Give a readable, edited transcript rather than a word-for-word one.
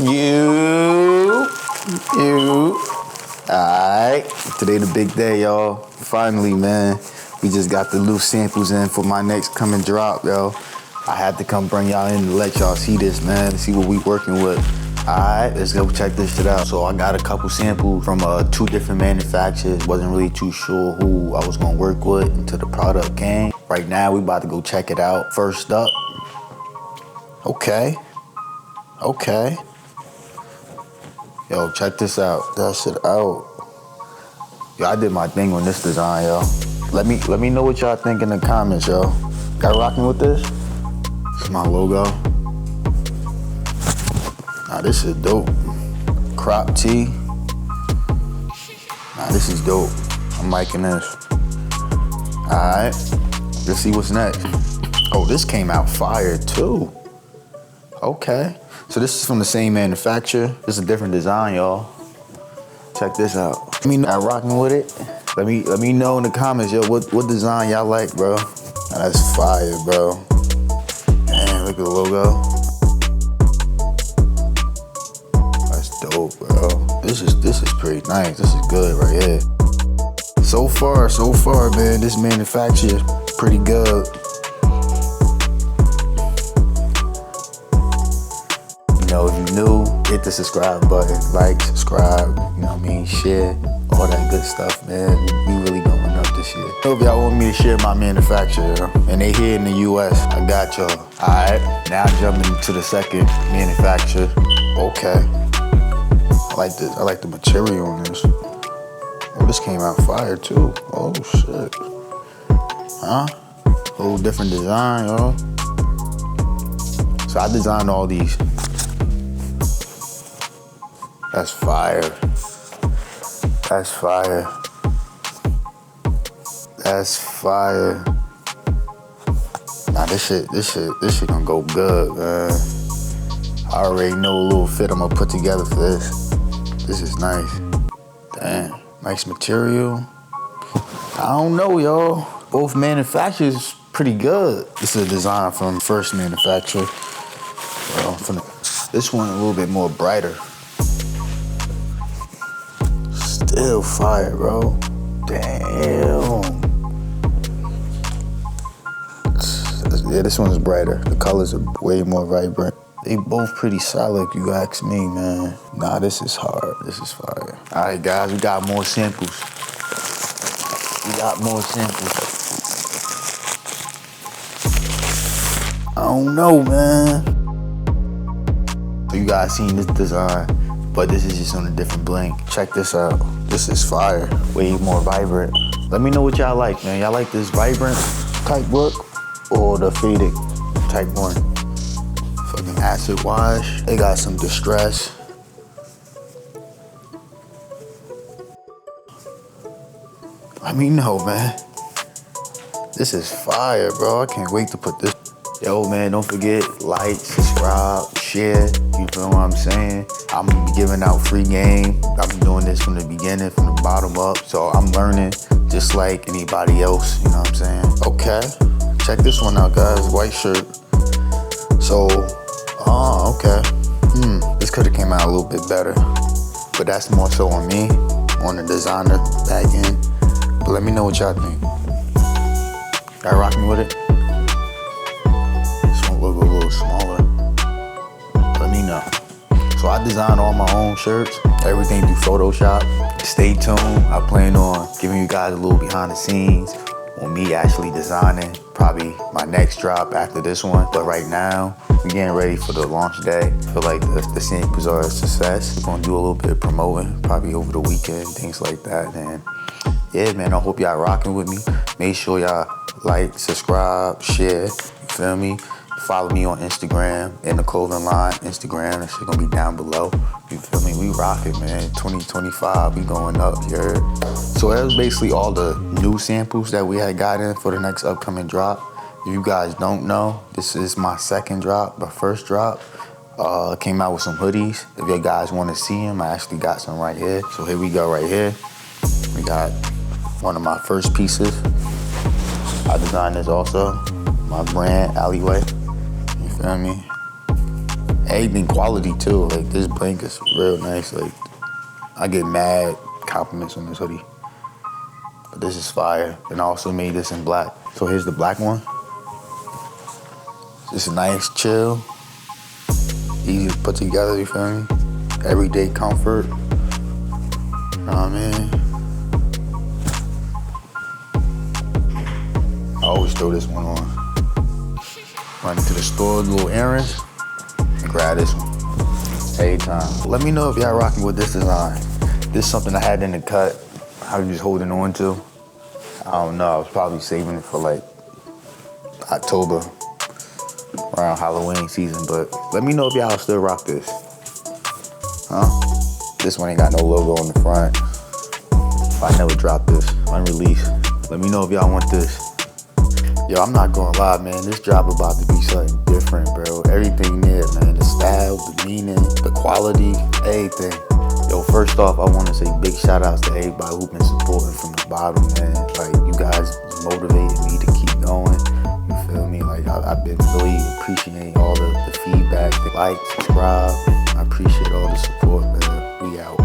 You. Alright, today the big day, y'all. Finally, man, we just got the loose samples in for my next coming drop, yo. I had to come bring y'all in to let y'all see this, man, see what we working with. Alright, let's go check this shit out. So I got a couple samples from 2 different manufacturers. Wasn't really too sure who I was gonna work with until the product came. Right now, we about to go check it out. First up, okay. Yo, check this out. That shit out. Yo, I did my thing on this design, yo. Let me know what y'all think in the comments, yo. Got rocking with this? This is my logo. Nah, this is dope. Crop tee. Nah, this is dope. I'm liking this. Alright, let's see what's next. Oh, this came out fire too. Okay. So this is from the same manufacturer. This is a different design, y'all. Check this out. Let me know y'all rocking with it. Let me know in the comments, yo, what design y'all like, bro. Now, that's fire, bro. Man, look at the logo. That's dope, bro. This is pretty nice. This is good right here. So far, man, this manufacturer is pretty good. You know, if you're new, hit the subscribe button, like, subscribe, you know what I mean, share, all that good stuff, man. We really going up this year. Hope y'all want me to share my manufacturer, and they here in the US. I got y'all. All right, now jumping to the second manufacturer. Okay, I like this. I like the material on this. Oh, this came out fire too. Oh shit. Huh? Whole different design, y'all. So I designed all these. That's fire. That's fire. That's fire. Nah, this shit gonna go good, man. I already know a little fit I'm gonna put together for this. This is nice. Damn, nice material. I don't know, y'all. Both manufacturers pretty good. This is a design from first manufacturer. This one a little bit more brighter. Still fire, bro. Damn. Yeah, this one is brighter. The colors are way more vibrant. They both pretty solid, if you ask me, man. Nah, this is hard. This is fire. All right, guys, we got more samples. I don't know, man. So you guys seen this design, but this is just on a different blank. Check this out. This is fire. Way more vibrant. Let me know what y'all like, man. Y'all like this vibrant type look or the faded type one? Fucking acid wash. They got some distress. Let me know, man. This is fire, bro. I can't wait to put this. Yo, man, don't forget, like, subscribe, share. You feel what I'm saying? I'm gonna be giving out free game. I've been doing this from the beginning, from the bottom up. So I'm learning just like anybody else, you know what I'm saying? Okay, check this one out, guys. White shirt. So, okay. This could have came out a little bit better. But that's more so on me, on the designer back end. But let me know what y'all think. Y'all rocking with it? This one look a little smaller. Let me know. So I design all my own shirts, everything through Photoshop. Stay tuned. I plan on giving you guys a little behind the scenes on me actually designing probably my next drop after this one. But right now, we're getting ready for the launch day. I feel like the samples are a success. We're gonna do a little bit of promoting, probably over the weekend, things like that. And yeah, man, I hope y'all rocking with me. Make sure y'all like, subscribe, share, you feel me? Follow me on Instagram, in the clothing line, Instagram, that shit gonna be down below. You feel me? We rockin', man. 2025, we going up, you heard? So that was basically all the new samples that we had gotten for the next upcoming drop. If you guys don't know, this is my second drop, my first drop. Came out with some hoodies. If you guys wanna see them, I actually got some right here. So here we go right here. We got one of my first pieces. I designed this also. My brand, Alleyway. You feel me? Everything quality too. Like this blanket is real nice. Like I get mad compliments on this hoodie. But this is fire. And I also made this in black. So here's the black one. Just nice, chill, easy to put together, you feel me? Everyday comfort. You know what I mean? I always throw this one on. Run into the store, little errands, and grab this one. Every time. Let me know if y'all rocking with this design. This is something I had in the cut. I was just holding on to. I don't know, I was probably saving it for like October, around Halloween season, but let me know if y'all still rock this. Huh? This one ain't got no logo on the front. I never dropped this, unreleased. Let me know if y'all want this. Yo, I'm not gonna lie, man. This drop about to be something different, bro. Everything there, man. The style, the meaning, the quality, everything. Yo, first off, I want to say big shout outs to everybody who's been supporting from the bottom, man. Like, you guys motivated me to keep going. You feel me? Like, I've been really appreciating all the feedback, the like, subscribe. I appreciate all the support, man. We out.